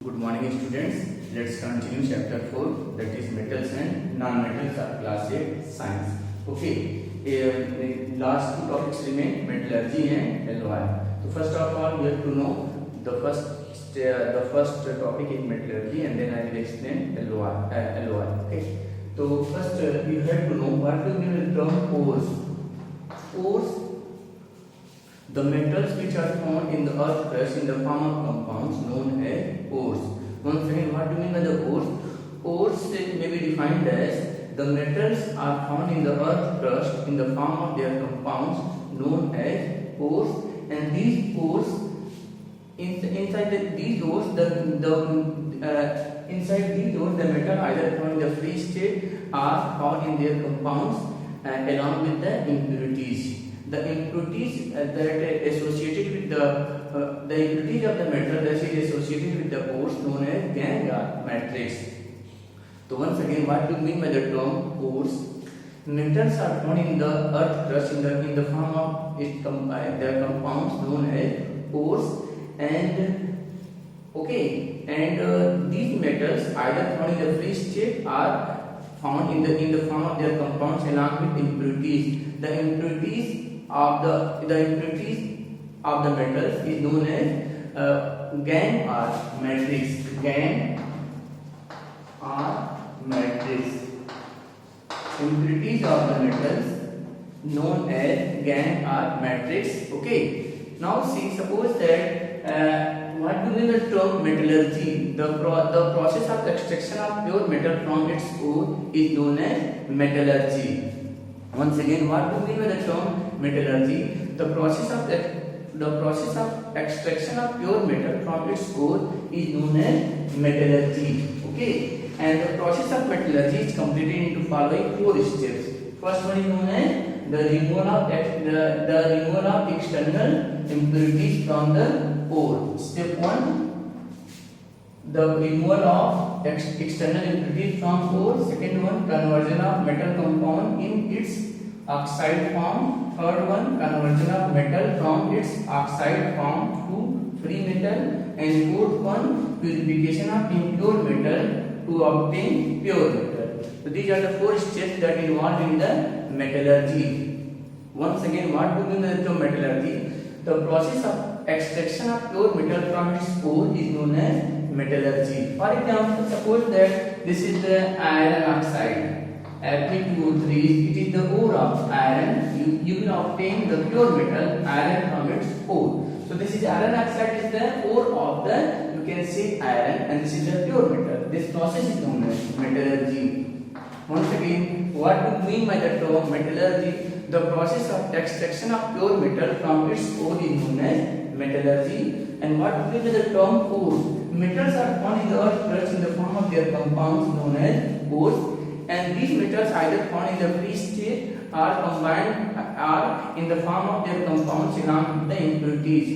Good morning students. Let's continue chapter 4, that is metals and non-metals of class 8 science. Okay. Last two topics remain, metallurgy and alloy. So first of all we have to know the first topic is metallurgy and then I will explain alloy. Okay. So first you have to know what do you mean with the term ores. Ores, the metals which are found in the earth crust in the form of compounds known as ores. Once again, what do you mean by the ores? Ores may be defined as the metals are found in the earth crust in the form of their compounds known as ores, and these ores inside these ores the metal either found in the free state are found in their compounds along with the impurities. The impurities that associated with the impurities of the metal that is associated with the ores known as gangue or matrix. So once again, what do you mean by the term ores? Metals are found in the earth crust in the form of their compounds known as ores, and these metals either found in the free state are found in the form of their compounds along with impurities. The impurities of the metals is known as gangue or matrix. Gangue or matrix. Impurities of the metals known as gangue or matrix. Okay. Now see, suppose that what do you mean the term metallurgy? The process of extraction of pure metal from its ore is known as metallurgy. Once again, what do you mean by the term metallurgy? The process of extraction of pure metal from its ore is known as metallurgy. Okay, and the process of metallurgy is completed into following 4 steps. First one is known as the removal of external impurities from the ore. Step 1, the removal of external impurities from ore. Second one, conversion of metal compound in its oxide form. Third one, conversion of metal from its oxide form to free metal. And fourth one, purification of impure metal to obtain pure metal. So these are the 4 steps that involved in the metallurgy. Once again, what do you mean by the term metallurgy? The process of extraction of pure metal from its ore is known as metallurgy. For example, suppose that this is the iron oxide. Fe2O3, it is the ore of iron. You will obtain the pure metal iron from its ore. So this is iron oxide is the ore of the, you can say, iron, and this is the pure metal. This process is known as metallurgy. Once again, what do you mean by the term metallurgy? The process of extraction of pure metal from its ore is known as metallurgy. And what do you mean by the term ore? Metals are found in the earth crust in the form of their compounds known as ores, and these metals either found in the free state or combined are in the form of their compounds along with the impurities.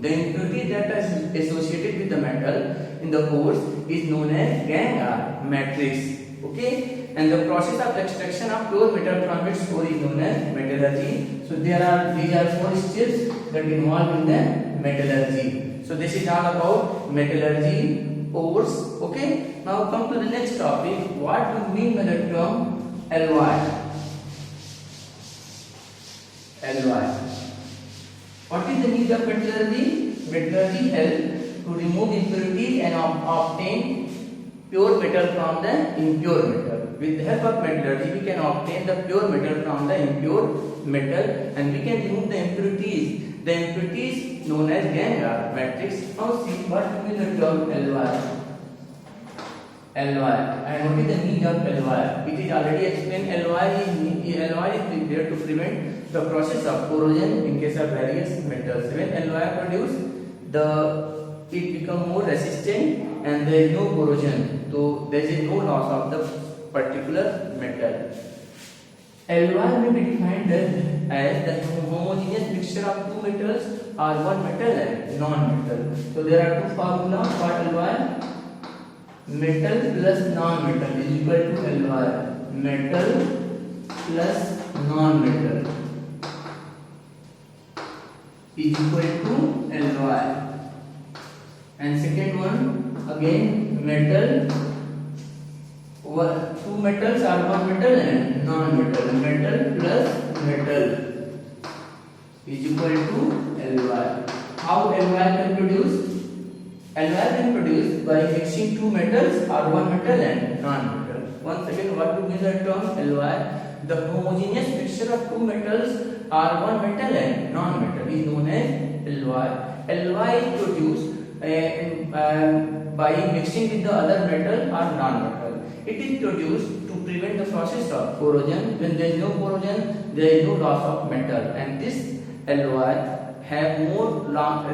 The impurity that is associated with the metal in the ores is known as gangue or matrix. Okay, and the process of extraction of pure metal from its ore is known as metallurgy. So these are 4 steps that involved in the metallurgy. So this is all about metallurgy, ores. Okay, now come to the next topic. What do you mean by the term alloy? Alloy. What is the need of metallurgy? Metallurgy helps to remove impurities and obtain pure metal from the impure metal. With the help of metallurgy, we can obtain the pure metal from the impure metal, and we can remove the impurities. The impurities known as gangue or matrix. Now see, what do you mean the term alloy? Alloy. And what is the need of alloy? It is already explained. Alloy is there to prevent the process of corrosion in case of various metals. When alloy produced, it become more resistant and there is no corrosion. So there is no loss of the particular metal. Alloy may be defined as the homogeneous mixture of 2 metals or 1 metal and non-metal. So there are 2 formulas for alloy. Metal plus non-metal is equal to alloy. Metal plus non-metal is equal to alloy. And second one again metal. Two metals are one metal and non-metal. Metal plus metal is equal to Ly. How Ly can produce? Ly can produce by mixing two metals or one metal and non-metal. Once again, what would be the term Ly? The homogeneous mixture of two metals or one metal and non-metal is known as Ly. Ly is produced by mixing with the other metal or non-metal. It is produced to prevent the process of corrosion. When there is no corrosion, there is no loss of metal, and this alloy have more long.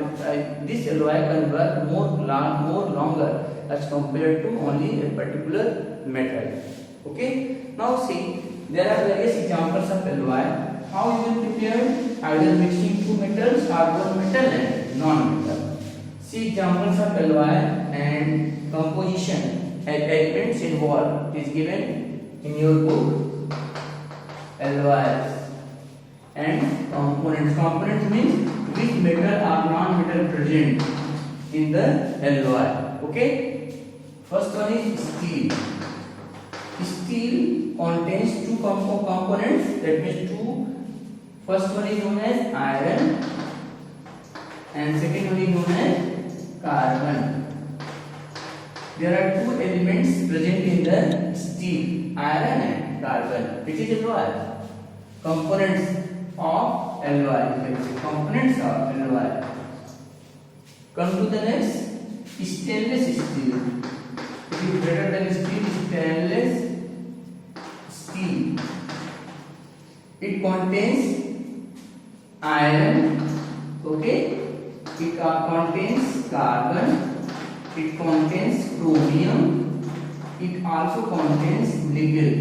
This alloy can work more longer as compared to only a particular metal. Okay. Now see, there are various examples of alloy. How you will prepare? Either mixing two metals or one metal and non-metal. See examples of alloy and composition. Elements involved is given in your book. Alloys and components. Components means which metal or non-metal present in the alloy. Okay. First one is steel. Steel contains two components. That means two. First one is known as iron, and second one is known as carbon. There are two elements present in the steel, iron and carbon. Which is alloy? Components of alloy. Components of alloy. Come to the next. Stainless steel. It is greater than steel. Stainless steel. It contains iron. Okay. It contains carbon. It contains chromium. It also contains nickel.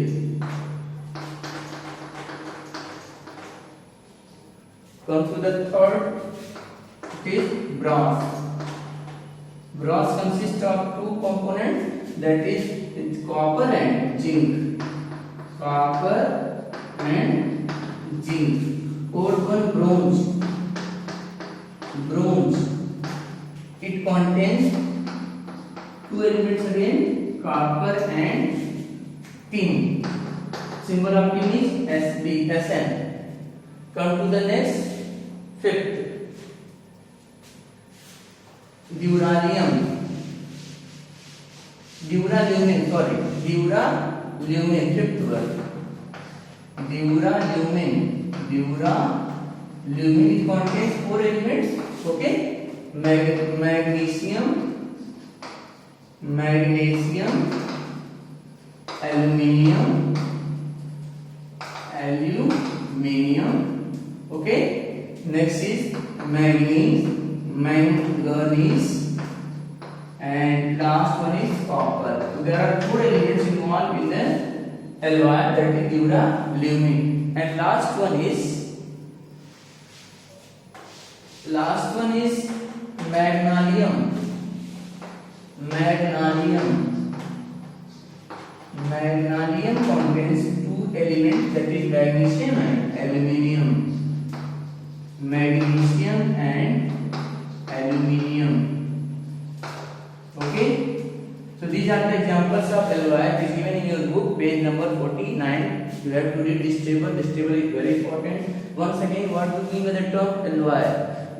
Come to the third. It is brass. Brass consists of two components, that is copper and zinc. Copper and zinc. Fourth one, bronze. Bronze. It contains two elements again, copper and tin. Symbol of tin is Sn. Come to the next, fifth. Duralium. Duralumin, fifth one. Duralumin. Duralumin, it contains four elements. Okay. Magnesium, aluminium. Okay. Next is manganese, and last one is copper. So there are four elements involved in the alloy, that is duralumin. And last one is magnesium. Magnesium contains two elements, that is magnesium and aluminium. Magnesium and aluminium. Okay. So these are the examples of alloy. It is given in your book, page number 49. You have to read this table. This table is very important. Once again, what do you mean by the term alloy?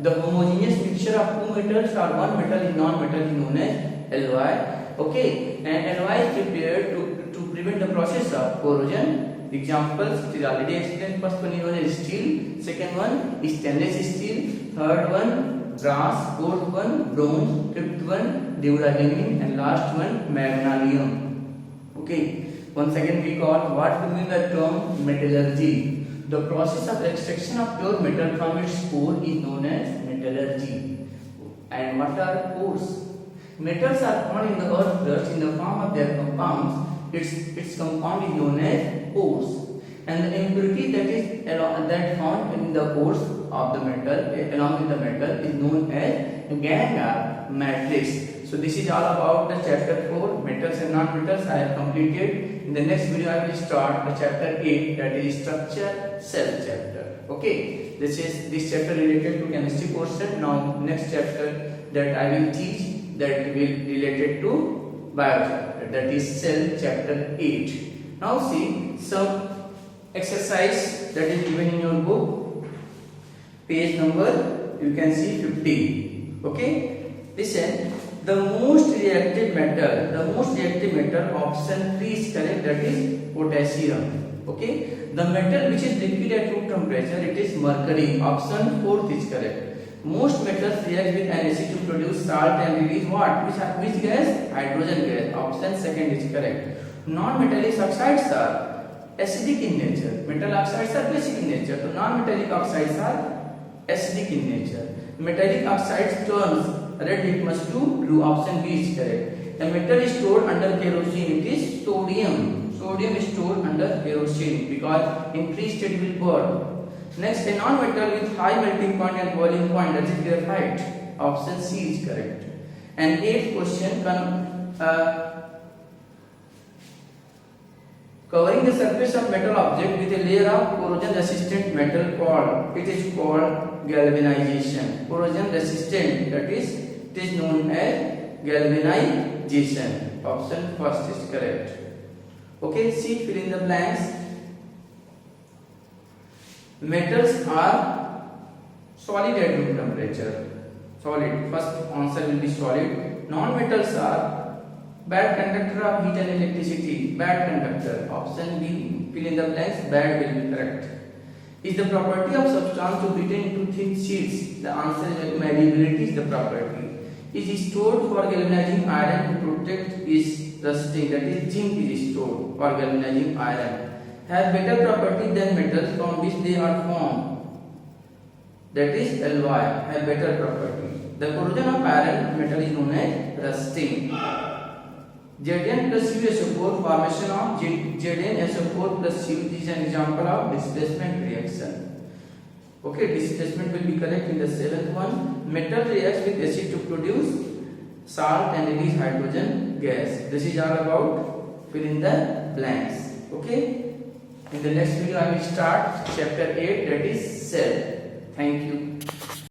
The homogeneous mixture of two metals or one metal is non-metal is known as alloy. Okay, and alloy is prepared to prevent the process of corrosion. Examples, it is already explained. First one is steel, second one is stainless steel, third one brass, fourth one bronze, fifth one duralumin, and last one magnesium. Okay, once again we call what do mean the term metallurgy. The process of extraction of pure metal from its core is known as metallurgy. And what are cores? Metals are found in the earth crust in the form of their compounds. Its compound is known as cores. And the impurity that found in the cores of the metal along with the metal is known as gangue or matrix. So this is all about the chapter 4, metals and non-metals. I have completed. In the next video I will start the chapter 8, that is structure cell chapter. Okay, this chapter related to chemistry portion. Now next chapter that I will teach that will related to biochapter, that is cell chapter 8. Now see some exercise that is given in your book, page number you can see 50. Okay, listen. The most reactive metal, option 3 is correct, that is potassium. Okay, the metal which is liquid at room temperature, it is mercury, option 4 is correct. Most metals react with NaC to produce salt and release what? Which gas? Hydrogen gas, option 2 is correct. Non-metallic oxides are acidic in nature, metal oxides are basic in nature, so non-metallic oxides are acidic in nature. Metallic oxides turns red litmus to blue, option B is correct. A metal is stored under kerosene, it is sodium. Sodium is stored under kerosene because in free state will burn. Next, a non-metal with high melting point and boiling point, that is graphite, option C is correct. And 8th question, covering the surface of metal object with a layer of corrosion resistant metal called, it is called galvanization. Corrosion resistant, that is, it is known as galvanization, option 1 is correct. Okay, see, fill in the blanks. Metals are solid at room temperature, solid, first answer will be solid. Non-metals are bad conductor of heat and electricity, bad conductor, option B, fill in the blanks, bad will be correct. Is the property of substance to beaten into thin sheets? The answer is malleability is the property. Is stored for galvanizing iron to protect is rusting, that is zinc is stored for galvanizing iron. Have better property than metals from which they are formed, that is alloy, have better property. The corrosion of iron metal is known as rusting. Zn plus USO4, formation of ZnSO4 plus U is an example of displacement reaction. Okay, displacement will be correct in the 7th one. Metal reacts with acid to produce salt and release hydrogen gas. This is all about fill in the blanks. Okay, in the next video I will start chapter 8, that is cell. Thank you.